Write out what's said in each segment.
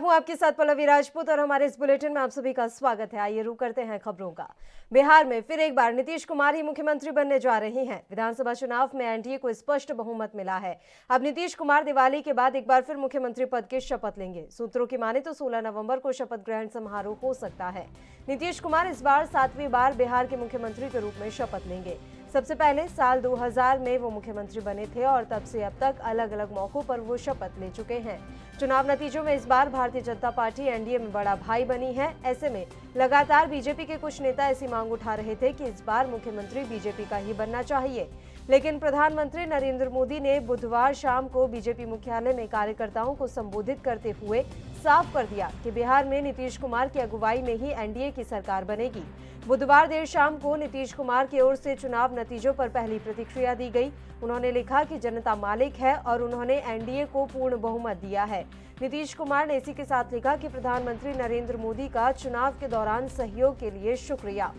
हूं आपके साथ पल्लवी राजपूत और हमारे इस बुलेटिन में आप सभी का स्वागत है। आइए रुक करते हैं खबरों का। बिहार में फिर एक बार नीतीश कुमार ही मुख्यमंत्री बनने जा रहे हैं। विधानसभा चुनाव में एनडीए को स्पष्ट बहुमत मिला है। अब नीतीश कुमार दिवाली के बाद एक बार फिर मुख्यमंत्री पद की शपथ लेंगे। सूत्रों की माने तो 16 नवंबर को शपथ ग्रहण समारोह हो सकता है। नीतीश कुमार इस बार 7वीं बार बिहार के मुख्यमंत्री के रूप में शपथ लेंगे। सबसे पहले साल 2000 में वो मुख्यमंत्री बने थे और तब से अब तक अलग अलग मौकों पर वो शपथ ले चुके हैं। चुनाव नतीजों में इस बार भारतीय जनता पार्टी एनडीए में बड़ा भाई बनी है। ऐसे में लगातार बीजेपी के कुछ नेता ऐसी मांग उठा रहे थे कि इस बार मुख्यमंत्री बीजेपी का ही बनना चाहिए। लेकिन प्रधानमंत्री नरेंद्र मोदी ने बुधवार शाम को बीजेपी मुख्यालय में कार्यकर्ताओं को संबोधित करते हुए साफ कर दिया कि बिहार में नीतीश कुमार की अगुवाई में ही एनडीए की सरकार बनेगी। बुधवार देर शाम को नीतीश कुमार की ओर से चुनाव नतीजों पर पहली प्रतिक्रिया दी गई। उन्होंने लिखा कि जनता मालिक है और उन्होंने एनडीए को पूर्ण बहुमत दिया है। नीतीश कुमार ने इसी के साथ लिखा कि प्रधानमंत्री नरेंद्र मोदी का चुनाव के दौरान सहयोग के लिए शुक्रिया।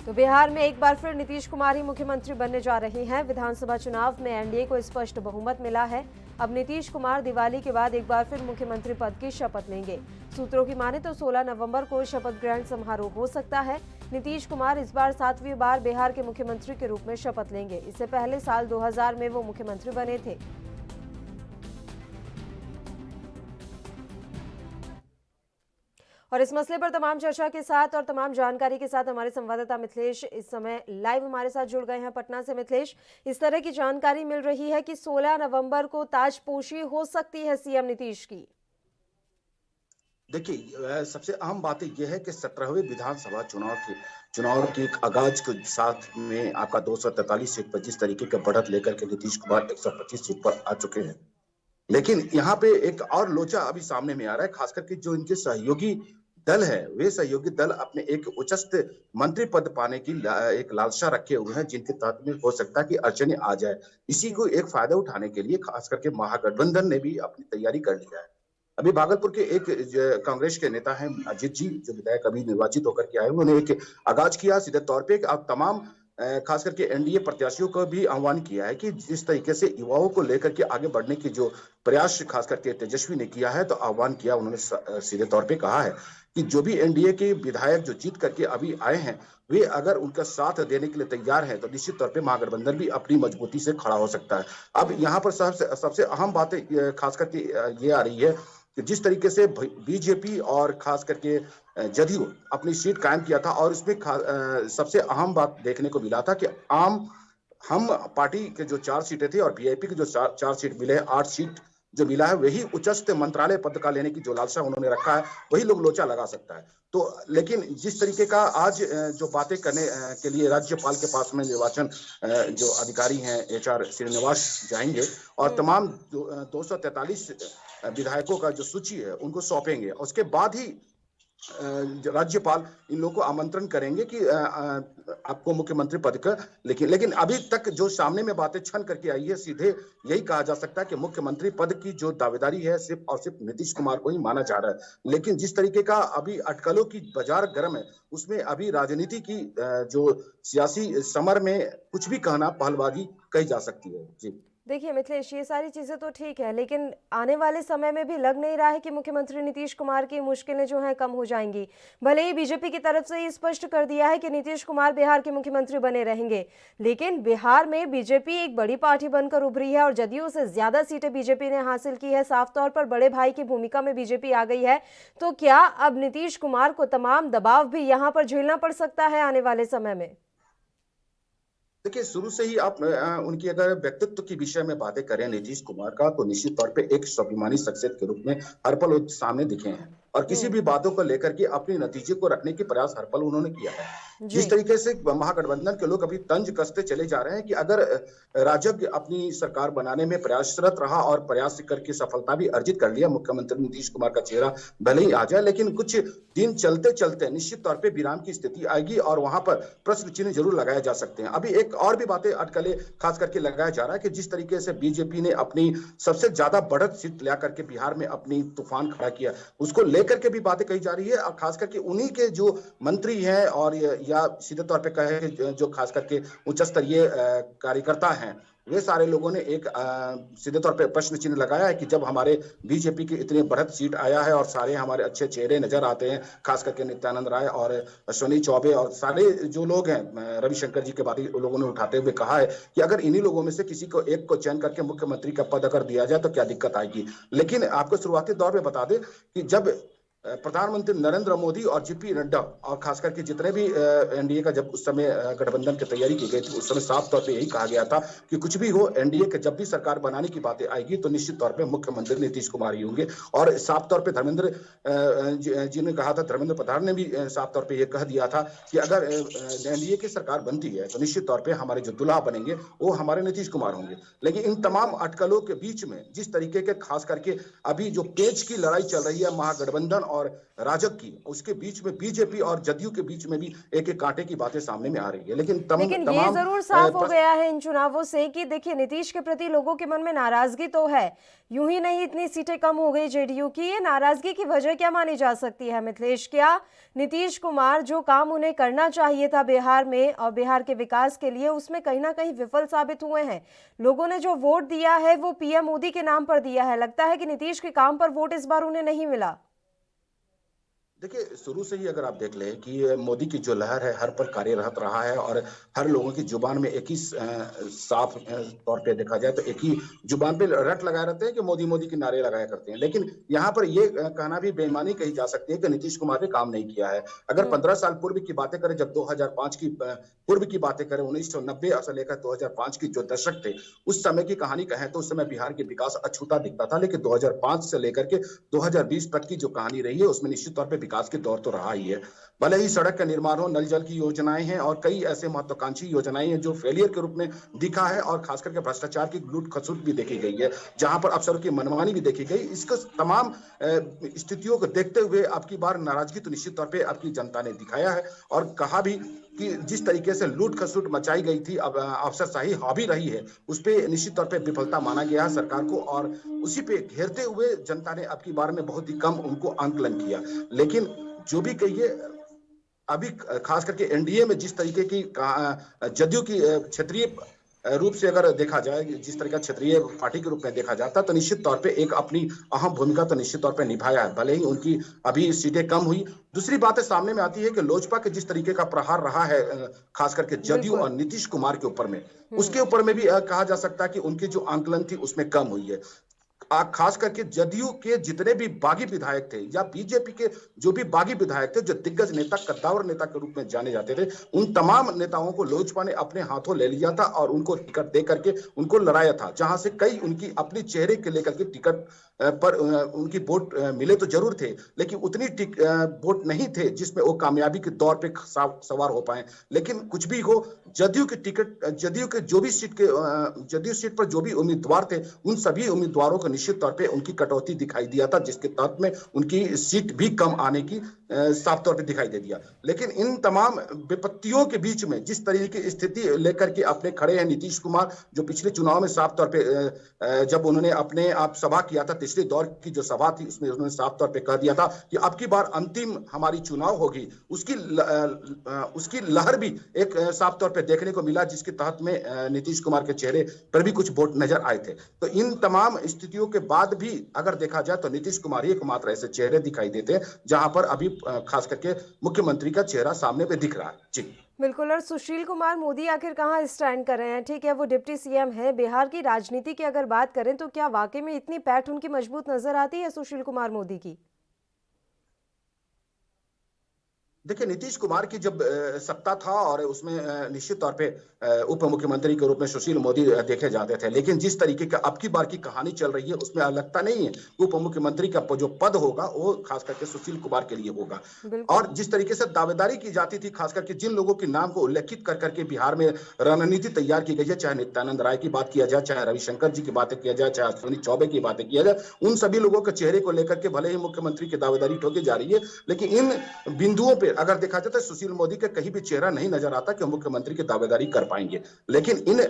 तो बिहार में एक बार फिर नीतीश कुमार ही मुख्यमंत्री बनने जा रहे हैं। विधानसभा चुनाव में एनडीए को स्पष्ट बहुमत मिला है। अब नीतीश कुमार दिवाली के बाद एक बार फिर मुख्यमंत्री पद की शपथ लेंगे। सूत्रों की माने तो 16 नवंबर को शपथ ग्रहण समारोह हो सकता है। नीतीश कुमार इस बार 7वीं बार बिहार के मुख्यमंत्री के रूप में शपथ लेंगे। इससे पहले साल 2000 में वो मुख्यमंत्री बने थे। और इस मसले पर तमाम चर्चा के साथ और तमाम जानकारी के साथ हमारे संवाददाता मिथिलेश इस समय लाइव हमारे साथ जुड़ गए हैं पटना से। मिथिलेश, इस तरह की जानकारी मिल रही है कि 16 नवंबर को ताजपोशी हो सकती है सीएम नीतीश की। देखिए, सबसे अहम बात यह है कि 17वें विधानसभा चुनाव के आगाज के साथ में आपका 243 सीट पर जिस तरीके का बढ़त लेकर के नीतीश कुमार 125 सीट पर आ चुके हैं। लेकिन यहाँ पे एक और लोचा अभी सामने में आ रहा है, खास करके जो इनके सहयोगी दल है, वे सहयोगी दल अपने एक उच्चस्थ मंत्री पद पाने की एक लालसा रखे हुए हैं, जिनके तहत में हो सकता है कि अड़चने आ जाए। इसी को एक फायदा उठाने के लिए खास करके महागठबंधन ने भी अपनी तैयारी कर लिया है। अभी भागलपुर के एक कांग्रेस के नेता हैं अजीत जी, जो विधायक अभी निर्वाचित होकर के आए, उन्होंने एक आगाज किया सीधे तौर पे। अब तमाम खास करके एनडीए प्रत्याशियों को भी आह्वान किया है कि जिस तरीके से युवाओं को लेकर के आगे बढ़ने की जो प्रयास खास करके तेजस्वी ने किया है, तो आह्वान किया। उन्होंने सीधे तौर पे कहा है कि जो भी एनडीए के विधायक जो जीत करके अभी आए हैं, वे अगर उनका साथ देने के लिए तैयार हैं तो निश्चित तौर पे महागठबंधन भी अपनी मजबूती से खड़ा हो सकता है। अब यहाँ पर सबसे अहम बात खास करके ये आ रही है कि जिस तरीके से बीजेपी और खास करके जदयू अपनी सीट कायम किया था, और उसमें सबसे अहम बात देखने को मिला था कि हम पार्टी के जो 4 सीटें थी और वीआईपी की जो 4 सीट मिले, 8 सीट जो मिला है, वही उच्चस्थ मंत्रालय पद का लेने की जो लालसा उन्होंने रखा है, वही लोग लोचा लगा सकता है। तो लेकिन जिस तरीके का आज जो बातें करने के लिए राज्यपाल के पास में निर्वाचन जो अधिकारी हैं एचआर श्रीनिवास जाएंगे और तमाम 243 विधायकों का जो सूची है उनको सौंपेंगे, उसके बाद ही राज्यपाल इन लोगों को आमंत्रण करेंगे कि आपको मुख्यमंत्री पद का। लेकिन अभी तक जो सामने में बातें छन करके आई है, सीधे यही कहा जा सकता है कि मुख्यमंत्री पद की जो दावेदारी है सिर्फ और सिर्फ नीतीश कुमार को ही माना जा रहा है। लेकिन जिस तरीके का अभी अटकलों की बाजार गर्म है, उसमें अभी राजनीति की जो सियासी समर में कुछ भी कहना पहलबाजी कही जा सकती है। जी देखिए मिथिलेश, ये सारी चीजें तो ठीक है, लेकिन आने वाले समय में भी लग नहीं रहा है कि मुख्यमंत्री नीतीश कुमार की मुश्किलें जो हैं कम हो जाएंगी। भले ही बीजेपी की तरफ से ये स्पष्ट कर दिया है कि नीतीश कुमार बिहार के मुख्यमंत्री बने रहेंगे, लेकिन बिहार में बीजेपी एक बड़ी पार्टी बनकर उभरी है और जदयू से ज्यादा सीटें बीजेपी ने हासिल की है। साफ तौर पर बड़े भाई की भूमिका में बीजेपी आ गई है। तो क्या अब नीतीश कुमार को तमाम दबाव भी यहाँ पर झेलना पड़ सकता है आने वाले समय में? देखिए, शुरू से ही आप उनकी अगर व्यक्तित्व की विषय में बातें करें नीतीश कुमार का, तो निश्चित तौर पे एक स्वाभिमानी शख्सियत के रूप में हर पल वो सामने दिखे हैं और किसी भी बातों को लेकर के अपने नतीजे को रखने के प्रयास हर पल उन्होंने किया है। जिस तरीके से महागठबंधन के लोग अभी तंज कसते चले जा रहे हैं कि अगर राजग अपनी सरकार बनाने में प्रयासरत रहा और प्रयास करके सफलता भी अर्जित कर लिया, मुख्यमंत्री नीतीश कुमार का चेहरा भले ही आ जाए, लेकिन कुछ दिन चलते चलते निश्चित तौर पर विराम की स्थिति आएगी और वहां पर प्रश्न चिन्ह जरूर लगाए जा सकते हैं। अभी एक और भी बातें अटकलें खास करके लगाया जा रहा है कि जिस तरीके से बीजेपी ने अपनी सबसे ज्यादा बढ़त सीट ला करके बिहार में अपनी तूफान खड़ा किया, उसको लेकर के भी बातें कही जा रही है। और खास करके उन्हीं के जो मंत्री हैं और या सीधे तौर पे कहे जो खास करके उच्च स्तरीय कार्यकर्ता हैं, वे सारे लोगों ने एक सीधे तौर पे प्रश्न चिन्ह लगाया है कि जब हमारे बीजेपी की इतनी बढ़त सीट आया है और सारे हमारे अच्छे चेहरे नजर आते हैं, खास करके नित्यानंद राय और अश्विनी चौबे और सारे जो लोग हैं, रविशंकर जी के बाद लोगों ने उठाते हुए कहा है कि अगर इन्हीं लोगों में से किसी को एक को चयन करके मुख्यमंत्री का पद अगर दिया जाए तो क्या दिक्कत आएगी। लेकिन आपको शुरुआती दौर में बता दें कि जब प्रधानमंत्री नरेंद्र मोदी और जेपी नड्डा और खास करके जितने भी एनडीए का जब उस समय गठबंधन की तैयारी की गई थी, उस समय साफ तौर पे यही कहा गया था कि कुछ भी हो, एनडीए के जब भी सरकार बनाने की बातें आएगी तो निश्चित तौर पे मुख्यमंत्री नीतीश कुमार ही होंगे। और साफ तौर पे धर्मेंद्र जी ने कहा था, धर्मेंद्र प्रधान ने भी साफ तौर पे ये कह दिया था कि अगर एनडीए की सरकार बनती है तो निश्चित तौर पे हमारे जो दुल्हा बनेंगे वो हमारे नीतीश कुमार होंगे। लेकिन इन तमाम अटकलों के बीच में जिस तरीके के खास करके अभी जो पेच की लड़ाई चल रही है महागठबंधन और राजग की, उसके बीच में बीजेपी और जदयू के बीच में भी एक एक कांटे की बातें सामने में आ रही है। लेकिन ये जरूर साफ हो गया है इन चुनावों से कि देखिए नीतीश के प्रति लोगों के मन में नाराजगी तो है, यूं ही नहीं इतनी सीटें कम हो गई जेडीयू की। ये नाराजगी की वजह क्या मानी जा सकती है मिथिलेश? क्या नीतीश कुमार जो काम उन्हें करना चाहिए था बिहार में और बिहार के विकास के लिए, उसमें कहीं ना कहीं विफल साबित हुए हैं? लोगों ने जो वोट दिया है वो पीएम मोदी के नाम पर दिया है, लगता है कि नीतीश के काम पर वोट इस बार उन्हें नहीं मिला। देखिए, शुरू से ही अगर आप देख लें कि मोदी की जो लहर है हर पर कार्यरत रहा है और हर लोगों की जुबान में एक ही साफ तौर पे देखा जाए तो एक ही जुबान पे रट लगाए रहते हैं कि मोदी मोदी के नारे लगाया करते हैं। लेकिन यहाँ पर ये कहना भी बेईमानी कही जा सकती है कि नीतीश कुमार ने काम नहीं किया है। अगर 15 साल पूर्व की बातें करें, जब 2005 की पूर्व की बातें करें, 1990 से लेकर 2005 की जो दशक थे, उस समय की कहानी कहें तो उस समय बिहार के विकास अछूता दिखता था। लेकिन 2005 से लेकर के 2020 तक की जो कहानी रही है उसमें निश्चित तौर पर विकास के दौर तो रहा ही है। भले ही सड़क का निर्माण हो, नल जल की योजनाएं हैं और कई ऐसे महत्वाकांक्षी योजनाएं हैं जो फेलियर के रूप में दिखा है और खास करके भ्रष्टाचार की लूट खसुट भी देखी गई है, जहां पर अफसरों की मनमानी भी देखी गई। इसको तमाम स्थितियों को देखते हुए आपकी बार नाराजगी तो निश्चित तौर पे आपकी जनता ने दिखाया है और कहा भी कि जिस तरीके से लूट खसुट मचाई गई थी, अब अफसरशाही हावी रही है, उस पर निश्चित तौर पे विफलता माना गया है सरकार को और उसी पे घेरते हुए जनता ने अब की बार में बहुत ही कम उनको आंकलन किया। लेकिन जो भी कहिए, अभी खास करके एनडीए में जिस तरीके की जदयू की क्षेत्रीय रूप से अगर देखा जाए, जिस तरह का क्षेत्रीय पार्टी के रूप में देखा जाता तो निश्चित तौर पे एक अपनी अहम भूमिका तो निश्चित तौर पे निभाया है, भले ही उनकी अभी सीटें कम हुई। दूसरी बात सामने में आती है कि लोजपा के जिस तरीके का प्रहार रहा है खास करके जदयू और नीतीश कुमार के ऊपर में, उसके ऊपर में भी कहा जा सकता है कि उनकी जो आंकलन थी उसमें कम हुई है। खास करके जदयू के जितने भी बागी विधायक थे या बीजेपी के जो भी बागी विधायक थे, जो दिग्गज नेता, कद्दावर नेता के रूप में जाने जाते थे, उन तमाम नेताओं को लोजपा ने अपने हाथों ले लिया था और उनको टिकट दे करके उनको लड़ाया था, जहां से कई उनकी अपनी चेहरे के लेकर के टिकट पर उनकी वोट मिले तो जरूर थे, लेकिन उतनी वोट नहीं थे जिसमें वो कामयाबी के दौर पे सवार हो पाए। लेकिन कुछ भी हो, जदयू के टिकट, जदयू के जो भी जदयू सीट पर जो भी उम्मीदवार थे, उन सभी उम्मीदवारों को निश्चित तौर पे उनकी कटौती दिखाई दिया था, जिसके तहत में उनकी सीट भी कम आने की साफ तौर पे दिखाई दे दिया। लेकिन इन तमाम विपत्तियों के बीच में जिस तरीके की स्थिति लेकर के अपने खड़े हैं नीतीश कुमार, जो पिछले चुनाव में साफ तौर पे जब उन्होंने अपने आप सभा किया था, तीसरे दौर की जो सभा थी, उसमें उन्होंने साफ तौर पे कह दिया था कि अब की बार अंतिम हमारी चुनाव होगी। उसकी लहर भी एक साफ तौर पे देखने को मिला, जिसके तहत में नीतीश कुमार के चेहरे पर भी कुछ वोट नजर आए थे। तो इन तमाम स्थितियों के बाद भी अगर देखा जाए तो नीतीश कुमार ही एकमात्र ऐसे चेहरे दिखाई देते हैं जहां पर अभी खास करके मुख्यमंत्री का चेहरा सामने पे दिख रहा है। जी बिल्कुल। और सुशील कुमार मोदी आखिर कहां स्टैंड कर रहे हैं? ठीक है, वो डिप्टी सीएम है। बिहार की राजनीति की अगर बात करें तो क्या वाकई में इतनी पैठ उनकी मजबूत नजर आती है सुशील कुमार मोदी की? देखिए, नीतीश कुमार की जब सत्ता था और उसमें निश्चित तौर पे उप मुख्यमंत्री के रूप में सुशील मोदी देखे जाते थे, लेकिन जिस तरीके का अब की बार की कहानी चल रही है उसमें लगता नहीं है उप मुख्यमंत्री का जो पद होगा वो खास करके सुशील कुमार के लिए होगा। और जिस तरीके से दावेदारी की जाती थी, खास करके जिन लोगों के नाम को उल्लेखित कर करके बिहार में रणनीति तैयार की गई है, चाहे नित्यानंद राय की बात किया जाए, चाहे रविशंकर जी की बातें किया जाए, चाहे अश्विनी चौबे की बातें किया जाए, उन सभी लोगों के चेहरे को लेकर के भले ही मुख्यमंत्री की दावेदारी ठोकी जा रही है, लेकिन इन बिंदुओं पर अगर देखा जाए तो सुशील मोदी का कहीं भी चेहरा नहीं नजर आता कि मुख्यमंत्री की दावेदारी कर पाएंगे। लेकिन इन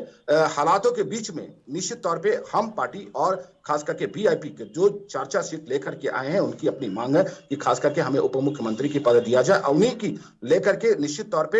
हालातों के बीच में निश्चित तौर पे हम पार्टी और खास करके वीआईपी के जो 4-4 सीट लेकर के आए हैं, उनकी अपनी मांग है कि खास करके हमें उप मुख्यमंत्री की पद दिया जाए। उन्हीं की लेकर के निश्चित तौर पे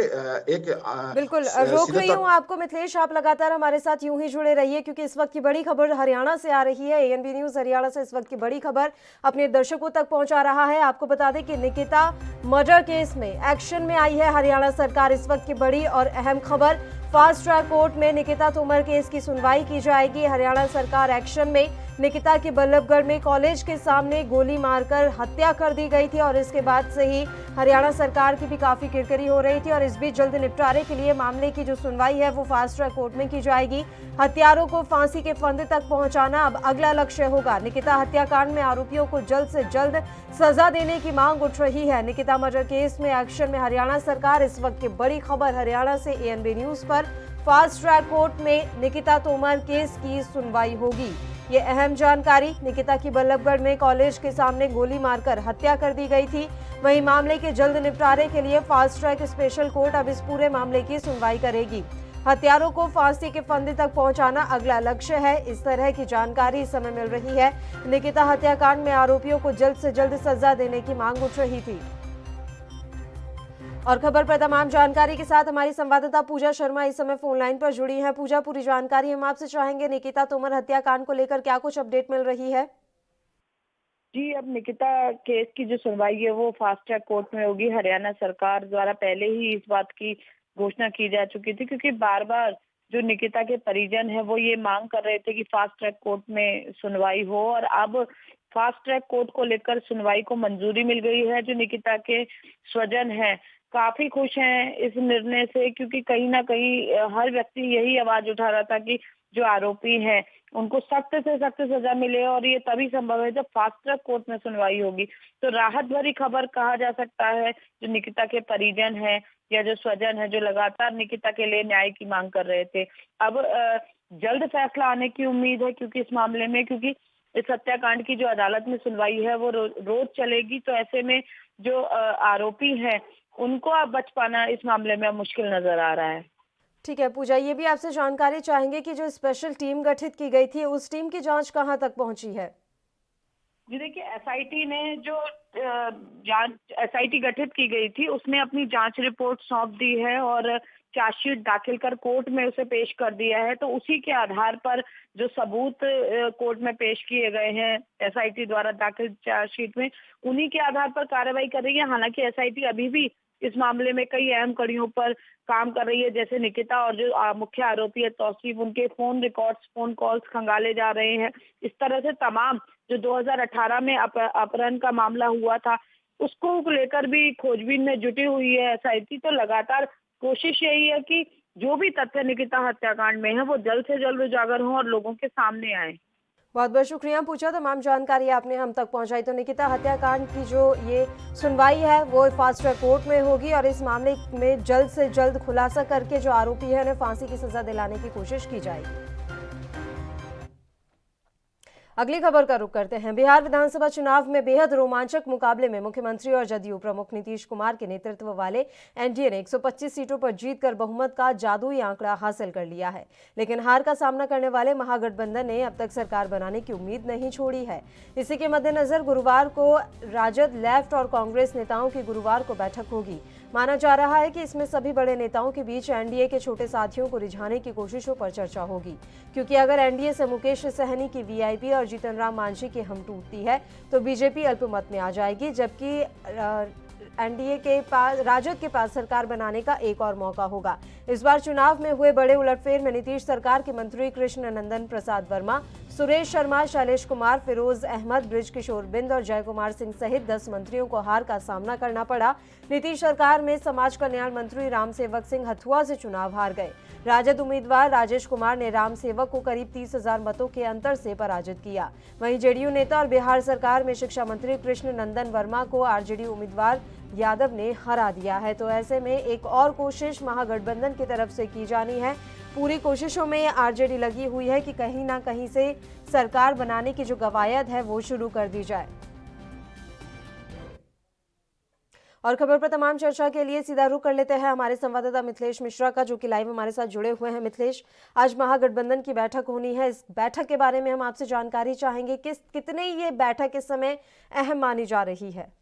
एक बिल्कुल रोक सीधे रही तौर हूँ आपको मिथिलेश, आप लगातार हमारे साथ यूं ही जुड़े रहिए क्योंकि इस वक्त की बड़ी खबर हरियाणा से आ रही है। एएनबी न्यूज हरियाणा से इस वक्त की बड़ी खबर अपने दर्शकों तक पहुंचा रहा है। आपको बता दें कि निकिता मर्डर केस में एक्शन में आई है हरियाणा सरकार। इस वक्त की बड़ी और अहम खबर, फास्ट ट्रैक कोर्ट में निकिता तोमर केस की सुनवाई की जाएगी। हरियाणा सरकार एक्शन में। निकिता की बल्लभगढ़ में कॉलेज के सामने गोली मारकर हत्या कर दी गई थी और इसके बाद से ही हरियाणा सरकार की भी काफी किरकिरी हो रही थी और इस बीच जल्द निपटारे के लिए मामले की जो सुनवाई है वो फास्ट ट्रैक कोर्ट में की जाएगी। हत्यारों को फांसी के फंदे तक पहुंचाना अब अगला लक्ष्य होगा। निकिता हत्याकांड में आरोपियों को जल्द से जल्द सजा देने की मांग उठ रही है। निकिता मर्डर केस में एक्शन में हरियाणा सरकार। इस वक्त की बड़ी खबर हरियाणा से एएनबी न्यूज पर। फास्ट ट्रैक कोर्ट में निकिता तोमर केस की सुनवाई होगी। ये अहम जानकारी, निकिता की बल्लभगढ़ में कॉलेज के सामने गोली मारकर हत्या कर दी गई थी। वहीं मामले के जल्द निपटारे के लिए फास्ट ट्रैक स्पेशल कोर्ट अब इस पूरे मामले की सुनवाई करेगी। हत्यारों को फांसी के फंदे तक पहुंचाना अगला लक्ष्य है। इस तरह की जानकारी इस समय मिल रही है। निकिता हत्याकांड में आरोपियों को जल्द से जल्द सजा देने की मांग उठ रही थी। और खबर पर तमाम जानकारी के साथ हमारी संवाददाता पूजा शर्मा इस समय फोन लाइन पर जुड़ी हैं। पूजा, पूरी जानकारी हम आपसे चाहेंगे। निकिता तोमर हत्याकांड को लेकर क्या कुछ अपडेट मिल रही है? जी, अब निकिता केस की जो सुनवाई है वो फास्ट ट्रैक कोर्ट में होगी। हरियाणा सरकार द्वारा पहले ही इस बात की घोषणा की जा चुकी थी क्योंकि बार बार जो निकिता के परिजन है वो ये मांग कर रहे थे कि फास्ट ट्रैक कोर्ट में सुनवाई हो और अब फास्ट ट्रैक कोर्ट को लेकर सुनवाई को मंजूरी मिल गई है। जो निकिता के स्वजन है काफी खुश हैं इस निर्णय से क्योंकि कहीं ना कहीं हर व्यक्ति यही आवाज उठा रहा था कि जो आरोपी हैं उनको सख्त से सख्त सजा मिले और ये तभी संभव है जब फास्ट ट्रैक कोर्ट में सुनवाई होगी। तो राहत भरी खबर कहा जा सकता है। जो निकिता के परिजन हैं या जो स्वजन है जो लगातार निकिता के लिए न्याय की मांग कर रहे थे, अब जल्द फैसला आने की उम्मीद है क्योंकि इस मामले में क्योंकि इस हत्याकांड की जो अदालत में सुनवाई है वो रोज चलेगी। तो ऐसे में जो आरोपी हैं उनको अब बच पाना इस मामले में मुश्किल नजर आ रहा है। ठीक है पूजा, ये भी आपसे जानकारी चाहेंगे कि जो स्पेशल टीम गठित की गई थी उस टीम की जांच कहां तक पहुंची है? जी देखिए, एसआईटी ने जो जांच एसआईटी गठित की गई थी उसने अपनी जांच रिपोर्ट सौंप दी है और चार्जशीट दाखिल कर कोर्ट में उसे पेश कर दिया है। तो उसी के आधार पर जो सबूत कोर्ट में पेश किए गए हैं एसआईटी द्वारा दाखिल चार्जशीट में, उन्हीं के आधार पर कार्रवाई कर रही है। हालांकि एसआईटी अभी भी इस मामले में कई अहम कड़ियों पर काम कर रही है, जैसे निकिता और जो मुख्य आरोपी है तौसीफ, उनके फोन रिकॉर्ड्स, फोन कॉल्स खंगाले जा रहे हैं। इस तरह से तमाम जो 2018 में अपहरण का मामला हुआ था उसको लेकर भी खोजबीन में जुटी हुई है एसआईटी। तो लगातार कोशिश यही है कि जो भी तथ्य निकिता हत्याकांड में है वो जल्द से जल्द उजागर हों और लोगों के सामने आए। बहुत बहुत शुक्रिया पूछा, तमाम जानकारी आपने हम तक पहुंचाई। तो निकिता हत्याकांड की जो ये सुनवाई है वो फास्ट ट्रैक कोर्ट में होगी और इस मामले में जल्द से जल्द खुलासा करके जो आरोपी है उन्हें फांसी की सजा दिलाने की कोशिश की जाएगी। अगली खबर का रुख करते हैं। बिहार विधानसभा चुनाव में बेहद रोमांचक मुकाबले में मुख्यमंत्री और जदयू प्रमुख नीतीश कुमार के नेतृत्व वाले एनडीए ने 125 सीटों पर जीतकर बहुमत का जादुई आंकड़ा हासिल कर लिया है। लेकिन हार का सामना करने वाले महागठबंधन ने अब तक सरकार बनाने की उम्मीद नहीं छोड़ी है। इसी के मद्देनजर गुरुवार को राजद, लेफ्ट और कांग्रेस नेताओं की गुरुवार को बैठक होगी। माना जा रहा है कि इसमें सभी बड़े नेताओं के बीच एनडीए के छोटे साथियों को रिझाने की कोशिशों पर चर्चा होगी, क्योंकि अगर एनडीए से मुकेश सहनी की वीआईपी और जीतन राम मांझी की हम टूटती है तो बीजेपी अल्पमत में आ जाएगी, जबकि एनडीए के पास, राजद के पास सरकार बनाने का एक और मौका होगा। इस बार चुनाव में हुए बड़े उलटफेर में नीतीश सरकार के मंत्री कृष्ण नंदन प्रसाद वर्मा, सुरेश शर्मा, शैलेश कुमार, फिरोज अहमद, ब्रिज किशोर बिंद और जय कुमार सिंह सहित 10 मंत्रियों को हार का सामना करना पड़ा। नीतीश सरकार में समाज कल्याण मंत्री राम सेवक सिंह हथुआ से चुनाव हार गए। राजद उम्मीदवार राजेश कुमार ने राम सेवक को करीब 30,000 मतों के अंतर से पराजित किया। वहीं जेडीयू नेता और बिहार सरकार में शिक्षा मंत्री कृष्ण नंदन वर्मा को आरजेडी उम्मीदवार यादव ने हरा दिया है। तो ऐसे में एक और कोशिश महागठबंधन की तरफ से की जानी है। पूरी कोशिशों में आरजेडी लगी हुई है कि कहीं ना कहीं से सरकार बनाने की जो कवायद है वो शुरू कर दी जाए। और खबर पर तमाम चर्चा के लिए सीधा रुख कर लेते हैं हमारे संवाददाता मिथिलेश मिश्रा का, जो कि लाइव हमारे साथ जुड़े हुए हैं। मिथिलेश, आज महागठबंधन की बैठक होनी है, इस बैठक के बारे में हम आपसे जानकारी चाहेंगे। कितने ये बैठक इस समय अहम मानी जा रही है?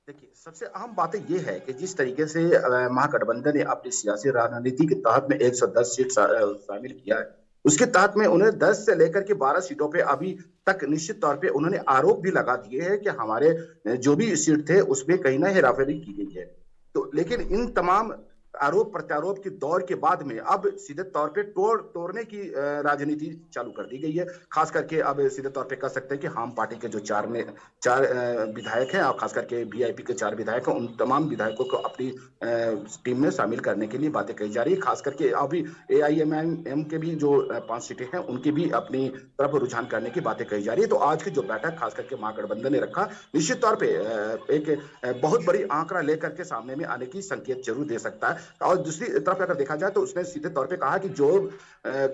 देखिए, सबसे अहम बात ये है कि जिस तरीके से महागठबंधन ने अपनी सियासी रणनीति के तहत में 110 सीट शामिल किया है, उसके तहत में उन्हें 10 से लेकर के 12 सीटों पे अभी तक निश्चित तौर पे उन्होंने आरोप भी लगा दिए हैं कि हमारे जो भी सीट थे उसमें कहीं ना हेराफेरी की गई है। तो लेकिन इन तमाम आरोप प्रत्यारोप के दौर के बाद में अब सीधे तौर पे तोड़ने की राजनीति चालू कर दी गई है। खास करके अब सीधे तौर पे कह सकते हैं कि हम पार्टी के जो चार विधायक हैं और खास करके वीआईपी के 4 विधायक हैं, उन तमाम विधायकों को अपनी टीम में शामिल करने के लिए बातें कही जा रही है। खास करके अभी एआईएमआईएम के भी जो 5 सीटें हैं उनकी भी अपनी तरफ रुझान करने की बातें कही जा रही है। तो आज की जो बैठक खास करके महागठबंधन ने रखा, निश्चित तौर पे एक बहुत बड़ी आंकड़ा लेकर के सामने में आने की संकेत जरूर दे सकता है। और दूसरी तरफ अगर देखा जाए तो उसने सीधे तौर पे कहा कि जो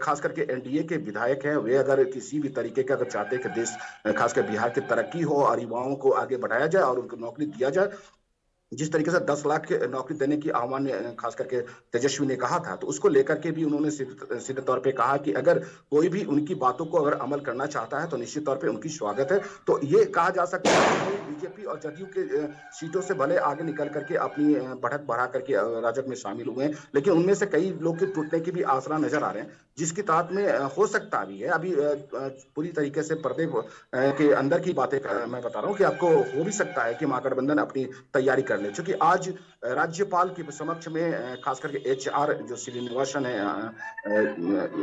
खास करके एनडीए के विधायक हैं, वे अगर किसी भी तरीके का अगर चाहते हैं कि देश खासकर बिहार की तरक्की हो और युवाओं को आगे बढ़ाया जाए और उनको नौकरी दिया जाए, जिस तरीके से 10 लाख के नौकरी देने की आह्वान खास करके तेजस्वी ने कहा था, तो उसको लेकर के भी उन्होंने सीधे तौर पे कहा कि अगर कोई भी उनकी बातों को अगर अमल करना चाहता है तो निश्चित तौर पे उनकी स्वागत है। तो ये कहा जा सकता है कि बीजेपी और जदयू के सीटों से भले आगे निकल करके अपनी बढ़त बढ़ा करके राजग में शामिल हुए हैं, लेकिन उनमें से कई लोग के टूटने की भी आसरा नजर आ रहे हैं, जिसकी तहत में हो सकता भी है। अभी पूरी तरीके से पर्दे के अंदर की बातें मैं बता रहा हूँ कि आपको हो भी सकता है कि महागठबंधन अपनी तैयारी कर ले, क्योंकि आज राज्यपाल के समक्ष में खास करके एचआर जो श्रीनिवासन है,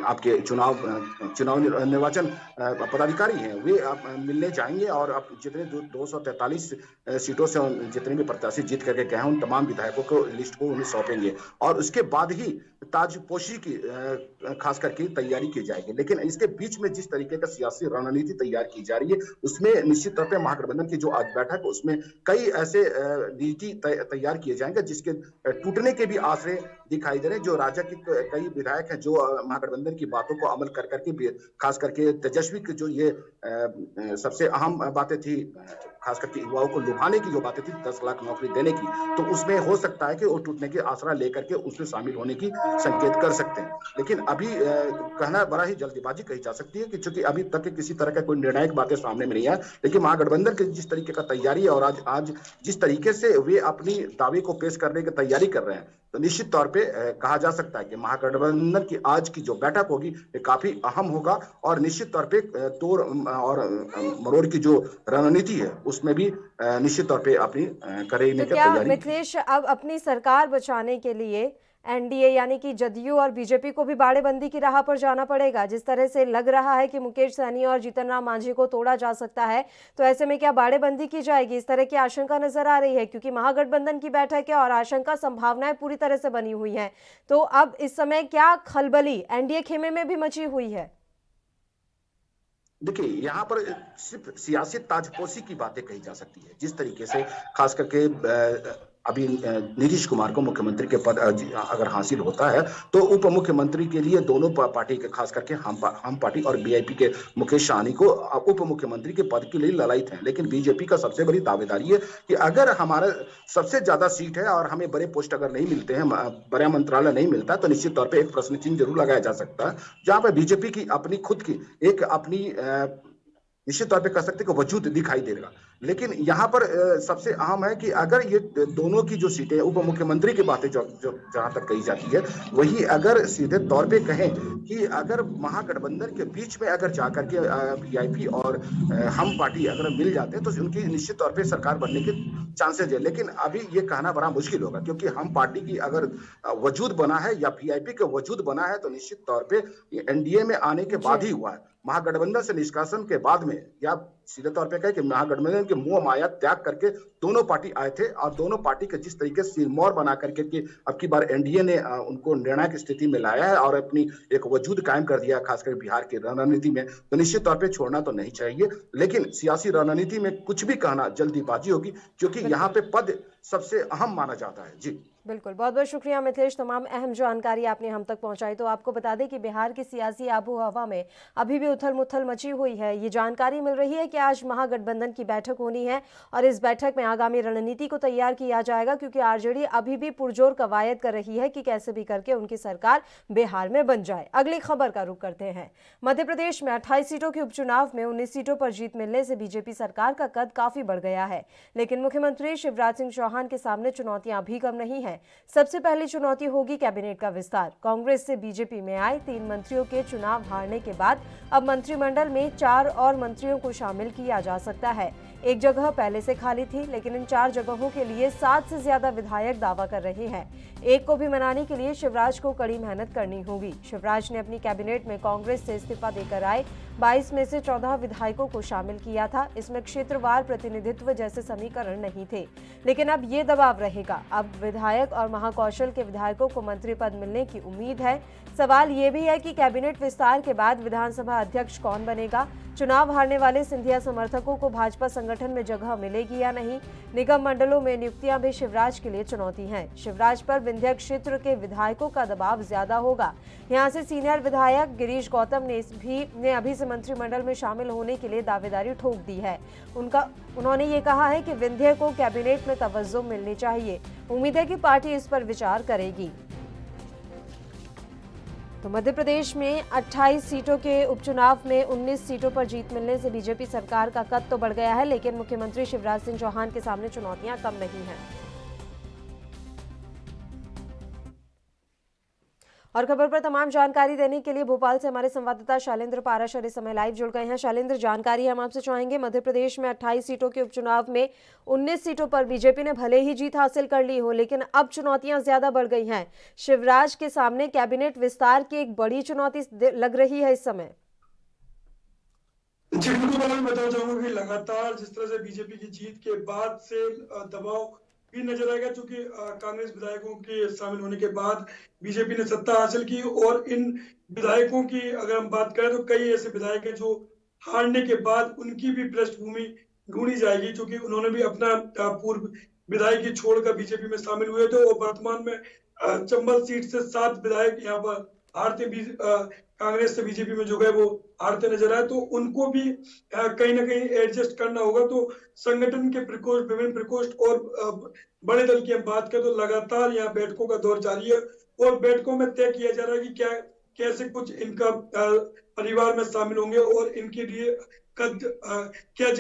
आपके चुनाव निर्वाचन पदाधिकारी हैं, वे मिलने जाएंगे और जितने 243 सीटों से जितने भी प्रत्याशी जीत करके गए हैं उन तमाम विधायकों को लिस्ट को उन्हें सौंपेंगे और उसके बाद ही ताजपोशी की खास करके तैयारी की जाएगी। लेकिन इसके बीच में जिस तरीके का सियासी रणनीति तैयार की जा रही है, उसमें निश्चित तौर पर महागठबंधन की जो आज बैठक है उसमें कई ऐसे नीति तैयार किए जाएंगे जिसके टूटने के भी आसरे दिखाई दे रहे हैं। जो राजग के कई विधायक हैं जो महागठबंधन की बातों को अमल कर करके खास करके तेजस्वी की जो ये सबसे अहम बातें थी, खास करके युवाओं को लुभाने की जो बातें थी 10 लाख नौकरी देने की, तो उसमें हो सकता है कि वो टूटने के आसरा लेकर के उसमें शामिल होने की संकेत कर सकते हैं। लेकिन अभी कहना बड़ा ही जल्दबाजी कही जा सकती है कि चूंकि अभी तक किसी तरह का कोई निर्णायक बातें सामने में नहीं है, लेकिन महागठबंधन की जिस तरीके का तैयारी और आज जिस तरीके से वे अपनी दावे को पेश करने की तैयारी कर रहे हैं, तो निश्चित तौर पे कहा जा सकता है कि महागठबंधन की आज की जो बैठक होगी ये काफी अहम होगा और निश्चित तौर पे तोड़ और मरोड़ की जो रणनीति है उसमें भी निश्चित तौर पे अपनी करने की तैयारी। मिथिलेश, अब अपनी सरकार बचाने के लिए एनडीए यानी कि जदयू और बीजेपी को भी बाड़ेबंदी की राह पर जाना पड़ेगा। जिस तरह से लग रहा है कि मुकेश सहनी और जीतन राम मांझी को तोड़ा जा सकता है, तो ऐसे में क्या बाड़ेबंदी की जाएगी? इस तरह की आशंका नजर आ रही है, क्योंकि महागठबंधन की बैठक है और आशंका संभावनाएं पूरी तरह से बनी हुई हैं। तो अब इस समय क्या खलबली एनडीए खेमे में भी मची हुई है? देखिए, यहाँ पर सिर्फ सियासी ताजपोशी की बातें कही जा सकती है। जिस तरीके से खास करके अभी नीतीश कुमार को मुख्यमंत्री के पद अगर हासिल होता है तो उप मुख्यमंत्री के लिए दोनों पार्टी के खास करके हम पार्टी और बीआईपी के मुकेश सहनी को उप मुख्यमंत्री के पद के लिए ललायित है। लेकिन बीजेपी का सबसे बड़ी दावेदारी है कि अगर हमारा सबसे ज्यादा सीट है और हमें बड़े पोस्ट अगर नहीं मिलते हैं, बड़ा मंत्रालय नहीं मिलता, तो निश्चित तौर पर एक प्रश्न चिन्ह जरूर लगाया जा सकता है, जहां पर बीजेपी की अपनी खुद की एक अपनी निश्चित तौर पे कह सकते हैं कि वजूद दिखाई देगा। लेकिन यहाँ पर सबसे अहम है कि अगर ये दोनों की जो सीटें उप मुख्यमंत्री की बातें जो जहां तक कही जाती है, वही अगर सीधे तौर पे कहें कि अगर महागठबंधन के बीच में अगर जाकर के वीआईपी और हम पार्टी अगर मिल जाते हैं तो उनकी निश्चित तौर पे सरकार बनने के चांसेस है। लेकिन अभी ये कहना बड़ा मुश्किल होगा, क्योंकि हम पार्टी की अगर वजूद बना है या वीआईपी का वजूद बना है तो निश्चित तौर पे एनडीए में आने के बाद ही हुआ है। महागठबंधन से निष्कासन के बाद में, या सीधे तौर पे कहे कि महागठबंधन के मोह माया त्याग करके दोनों पार्टी आए थे और दोनों पार्टी के जिस तरीके से सिरमौर बना करके कि अब की बार एनडीए ने उनको निर्णायक स्थिति में लाया है और अपनी एक वजूद कायम कर दिया खासकर बिहार की रणनीति में, तो निश्चित तौर पे छोड़ना तो नहीं चाहिए। लेकिन सियासी रणनीति में कुछ भी कहना जल्दीबाजी होगी, क्योंकि यहाँ पे पद सबसे अहम माना जाता है। जी। बिल्कुल, बहुत बहुत शुक्रिया मिथिलेश, तमाम अहम जानकारी आपने हम तक पहुंचाई। तो आपको बता दें कि बिहार की सियासी आबो हवा में अभी भी उथल मुथल मची हुई है। ये जानकारी मिल रही है कि आज महागठबंधन की बैठक होनी है और इस बैठक में आगामी रणनीति को तैयार किया जाएगा, क्योंकि आरजेडी अभी भी पुरजोर कवायद कर रही है कि कैसे भी करके उनकी सरकार बिहार में बन जाए। अगली खबर का रुख करते हैं। मध्य प्रदेश में 28 सीटों के उपचुनाव में 19 सीटों पर जीत मिलने से बीजेपी सरकार का कद काफी बढ़ गया है, लेकिन मुख्यमंत्री शिवराज सिंह चौहान के सामने चुनौतियां भी कम नहीं है। सबसे पहली चुनौती होगी कैबिनेट का विस्तार। कांग्रेस से बीजेपी में आए 3 मंत्रियों के चुनाव हारने के बाद अब मंत्रिमंडल में 4 और मंत्रियों को शामिल किया जा सकता है। एक जगह पहले से खाली थी, लेकिन इन 4 जगहों के लिए 7 से ज्यादा विधायक दावा कर रहे हैं। एक को भी मनाने के लिए शिवराज को कड़ी मेहनत करनी होगी। शिवराज ने अपनी कैबिनेट में कांग्रेस से इस्तीफा देकर आए 22 में से 14 विधायकों को शामिल किया था। इसमें क्षेत्रवार प्रतिनिधित्व जैसे समीकरण नहीं थे, लेकिन अब ये दबाव रहेगा। अब विधायक और महाकौशल के विधायकों को मंत्री पद मिलने की उम्मीद है। सवाल ये भी है कि कैबिनेट विस्तार के बाद विधानसभा अध्यक्ष कौन बनेगा। चुनाव हारने वाले सिंधिया समर्थकों को भाजपा संगठन में जगह मिलेगी या नहीं। निगम मंडलों में नियुक्तियां भी शिवराज के लिए चुनौती हैं। शिवराज पर विंध्य क्षेत्र के विधायकों का दबाव ज्यादा होगा। यहां से सीनियर विधायक गिरीश गौतम ने अभी से मंत्रिमंडल में शामिल होने के लिए दावेदारी ठोक दी है। उन्होंने ये कहा है कि विंध्य को कैबिनेट में तवज्जो मिलनी चाहिए। उम्मीद है कि पार्टी इस पर विचार करेगी। तो मध्य प्रदेश में 28 सीटों के उपचुनाव में 19 सीटों पर जीत मिलने से बीजेपी सरकार का कद तो बढ़ गया है, लेकिन मुख्यमंत्री शिवराज सिंह चौहान के सामने चुनौतियां कम नहीं हैं। और खबर पर तमाम जानकारी देने के लिए भोपाल से हमारे संवाददाता शैलेंद्र पाराशर इस समय लाइव जुड़ गए हैं। शैलेंद्र, जानकारी हम आपसे चाहेंगे। मध्य प्रदेश में 28 सीटों के उपचुनाव में 19 सीटों पर बीजेपी ने भले ही जीत हासिल कर ली हो, लेकिन अब चुनौतियां ज्यादा बढ़ गई हैं। शिवराज के सामने कैबिनेट विस्तार की एक बड़ी चुनौती लग रही है इस समय। जी बिल्कुल, मैं बताना चाहूंगा कि लगातार जिस तरह से बीजेपी की जीत के बाद से दबाव भी नजर आएगा, क्योंकि कांग्रेस विधायकों के शामिल होने के बाद बीजेपी ने सत्ता हासिल की। और इन विधायकों की अगर हम बात करें तो कई ऐसे विधायक हैं जो हारने के बाद उनकी भी पृष्ठभूमि ढूंढी जाएगी, क्योंकि उन्होंने भी अपना पूर्व विधायकी छोड़कर बीजेपी में शामिल हुए थे। और वर्तमान में चंबल सीट से 7 विधायक यहाँ पर हारते भी कांग्रेस से बीजेपी में जो गए वो हारते नजर आए, तो उनको भी कहीं ना कहीं एडजस्ट करना होगा। तो संगठन के प्रकोष्ठ, विभिन्न प्रकोष्ठ और बड़े दल की हम बात करें तो लगातार यहाँ बैठकों का दौर जारी है और बैठकों में तय किया जा रहा है कि क्या कैसे कुछ इनका परिवार में शामिल होंगे और इनके लिए क्या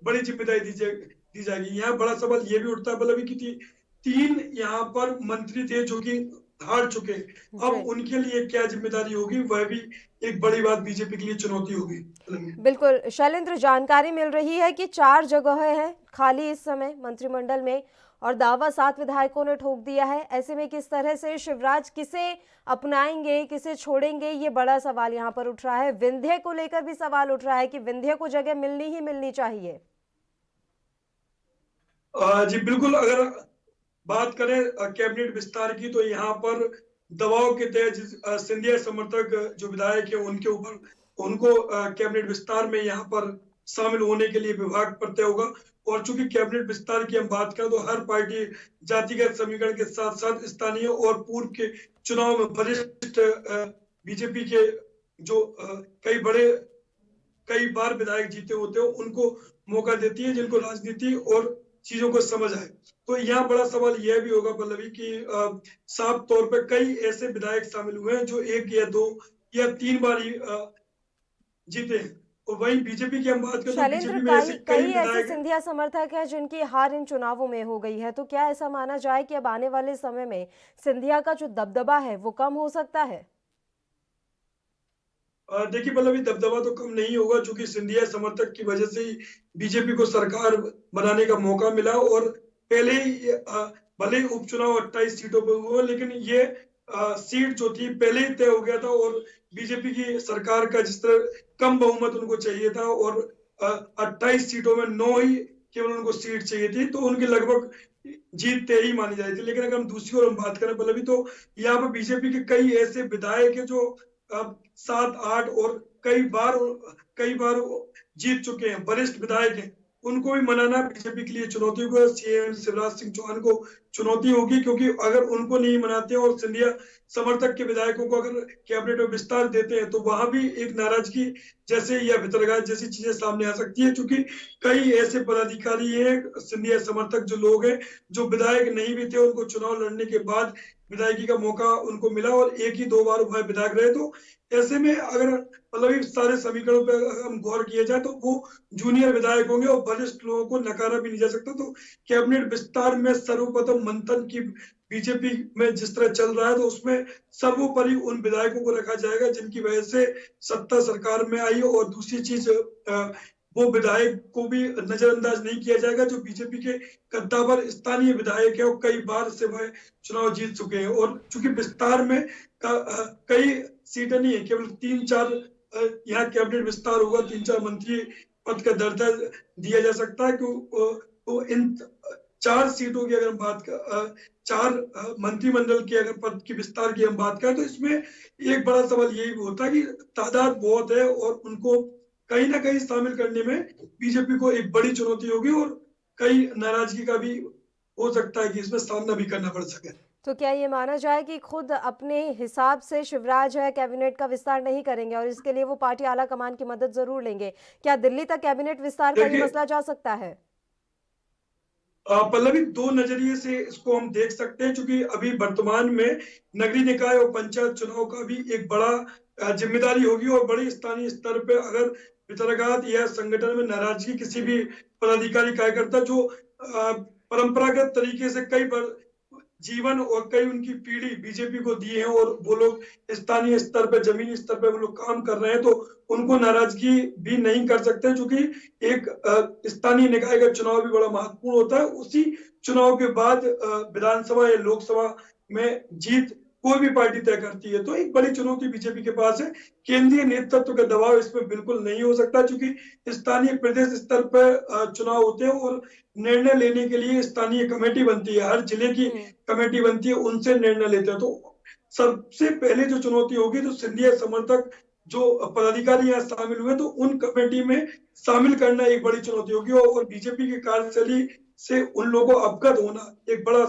बड़ी जिम्मेदारी दी जाएगी। यहाँ बड़ा सवाल ये भी उठता है मतलब कि 3 यहाँ पर मंत्री थे जो कि हार चुके, अब उनके लिए क्या जिम्मेदारी होगी, वह भी एक बड़ी बात बीजेपी के लिए चुनौती होगी। बिल्कुल शैलेंद्र, जानकारी मिल रही है कि 4 जगह है खाली इस समय मंत्रिमंडल में और दावा 7 विधायकों ने ठोक दिया है। ऐसे में किस तरह से शिवराज किसे अपनाएंगे, किसे छोड़ेंगे, ये बड़ा सवाल यहाँ पर उठ रहा है। विंध्य को लेकर भी सवाल उठ रहा है कि विंध्य को जगह मिलनी ही मिलनी चाहिए। जी बिल्कुल, अगर बात करें कैबिनेट विस्तार की तो यहाँ पर दबाव के तहत सिंधिया समर्थक जो विधायक है उनके ऊपर उनको कैबिनेट विस्तार में यहाँ पर शामिल होने के लिए विभाग पर तय होगा। और चूंकि कैबिनेट विस्तार की हम बात करें तो हर पार्टी जातिगत समीकरण के साथ साथ स्थानीय और पूर्व के चुनाव में वरिष्ठ बीजेपी के जो कई बार विधायक जीते होते हो उनको मौका देती है, जिनको राजनीति और चीजों को समझ आए। तो यहाँ बड़ा सवाल यह भी होगा पल्लवी कि साफ तौर पर कई ऐसे विधायक शामिल हुए हैं जो 1 या 2 या 3 बार ही जीते हैं। और वहीं बीजेपी की हम बात करें तो बीजेपी में ऐसे सिंधिया समर्थक हैं जिनकी हार इन चुनावों में हो गई है। तो क्या ऐसा माना जाए कि अब आने वाले समय में सिंधिया का जो दबदबा है वो कम हो सकता है? देखिए पल्लवी, दबदबा तो कम नहीं होगा, क्योंकि सिंधिया समर्थक की वजह से ही बीजेपी को सरकार बनाने का मौका मिला। और पहले ही भले ही उपचुनाव 28 सीटों पर हुआ, लेकिन ये सीट जो थी पहले ही तय हो गया था। और बीजेपी की सरकार का जिस तरह कम बहुमत उनको चाहिए था और 28 सीटों में 9 ही केवल उनको सीट चाहिए थी, तो उनकी लगभग जीत तय ही मानी जाती थी। लेकिन अगर हम दूसरी ओर बात करें पल्लवी, तो यहाँ पर बीजेपी के कई ऐसे विधायक है जो 7, 8 और कई बार जीत चुके हैं, वरिष्ठ विधायक हैं, उनको भी मनाना बीजेपी के लिए चुनौती होगी, सीएम शिवराज सिंह चौहान को चुनौती होगी, क्योंकि अगर उनको नहीं मनाते और सिंधिया समर्थक के विधायकों को अगर कैबिनेट में विस्तार देते हैं तो वहां भी एक नाराजगी जैसे या भितरघात जैसी चीजें सामने आ सकती है, क्योंकि कई ऐसे पदाधिकारी हैं सिंधिया समर्थक जो लोग हैं जो विधायक नहीं भी थे, उनको चुनाव लड़ने के बाद विधायकी का मौका उनको मिला और एक ही 2 बार वह विधायक रहे। तो ऐसे में अगर मतलब इस सारे समीकरणों पर हम गौर किया जाए तो वो जूनियर विधायक होंगे और वरिष्ठ लोगों को नकारा भी नहीं जा सकता। तो कैबिनेट विस्तार में सर्वप्रथम मंथन की बीजेपी में जिस तरह चल रहा है तो उसमें सर्वोपरि उन विधायकों को रखा जाएगा जिनकी वजह से सत्ता सरकार में आई। और दूसरी चीज वो विधायक को भी नजरअंदाज नहीं किया जाएगा जो बीजेपी के कद्दावर स्थानीय विधायक है और कई बार से वह चुनाव जीत चुके हैं। और चूंकि विस्तार में कई सीटें नहीं है, केवल 3-4 यहाँ कैबिनेट विस्तार होगा, 3-4 मंत्री पद का दर्जा दिया जा सकता है। तो इन 4 सीटों की अगर हम बात कर 4 मंत्रिमंडल के अगर पद की विस्तार की हम बात करें तो इसमें एक बड़ा सवाल यही होता है कि तादाद बहुत है और उनको कहीं ना कहीं शामिल करने में बीजेपी को एक बड़ी चुनौती होगी और कई नाराजगी का भी हो सकता है कि इसमें सामना भी करना पड़ सके। तो क्या ये माना जाए कि खुद अपने हिसाब से शिवराज है कैबिनेट का विस्तार नहीं करेंगे और इसके लिए वो पार्टी आला कमान की मदद जरूर लेंगे? क्या दिल्ली तक कैबिनेट विस्तार का ये मसला जा सकता है? पल्लवी, 2 नजरिए से इसको हम देख सकते हैं, क्योंकि अभी वर्तमान में नगरीय निकाय और पंचायत चुनाव का भी एक बड़ा जिम्मेदारी होगी और बड़ी स्थानीय स्तर पे अगर वितरघात या संगठन में नाराजगी किसी भी पदाधिकारी कार्यकर्ता जो परंपरागत तरीके से कई बार जीवन और कई उनकी पीढ़ी बीजेपी को दी है और वो लोग स्थानीय स्तर पर जमीनी स्तर पर वो लोग काम कर रहे हैं तो उनको नाराजगी भी नहीं कर सकते, क्योंकि एक स्थानीय निकाय का चुनाव भी बड़ा महत्वपूर्ण होता है। उसी चुनाव के बाद विधानसभा या लोकसभा में जीत कोई भी पार्टी तय करती है। तो एक बड़ी चुनौती बीजेपी के पास है। केंद्रीय नेतृत्व का दबाव इसमें बिल्कुल नहीं हो सकता, क्योंकि स्थानीय प्रदेश स्तर पर चुनाव होते हैं और निर्णय लेने के लिए स्थानीय कमेटी बनती है, हर जिले की कमेटी बनती है, उनसे निर्णय लेते हैं। तो सबसे पहले जो चुनौती होगी तो सिंधिया समर्थक जो पदाधिकारी यहाँ शामिल हुए तो उन कमेटी में शामिल करना एक बड़ी चुनौती होगी और बीजेपी की कार्यशैली से उन लोगों को अवगत होना एक बड़ा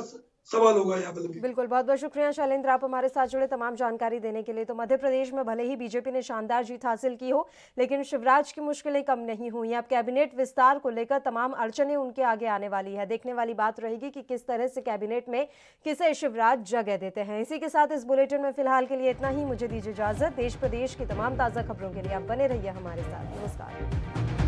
सवाल होगा यहाँ पर। बिल्कुल, बहुत बहुत शुक्रिया शैलेंद्र, आप हमारे साथ जुड़े तमाम जानकारी देने के लिए। तो मध्य प्रदेश में भले ही बीजेपी ने शानदार जीत हासिल की हो, लेकिन शिवराज की मुश्किलें कम नहीं हुई। अब कैबिनेट विस्तार को लेकर तमाम अड़चनें उनके आगे आने वाली है। देखने वाली बात रहेगी कि किस तरह से कैबिनेट में किसे शिवराज जगह देते हैं। इसी के साथ इस बुलेटिन में फिलहाल के लिए इतना ही। मुझे दीजिए इजाजत। देश प्रदेश की तमाम ताज़ा खबरों के लिए आप बने रहिए हमारे साथ। नमस्कार।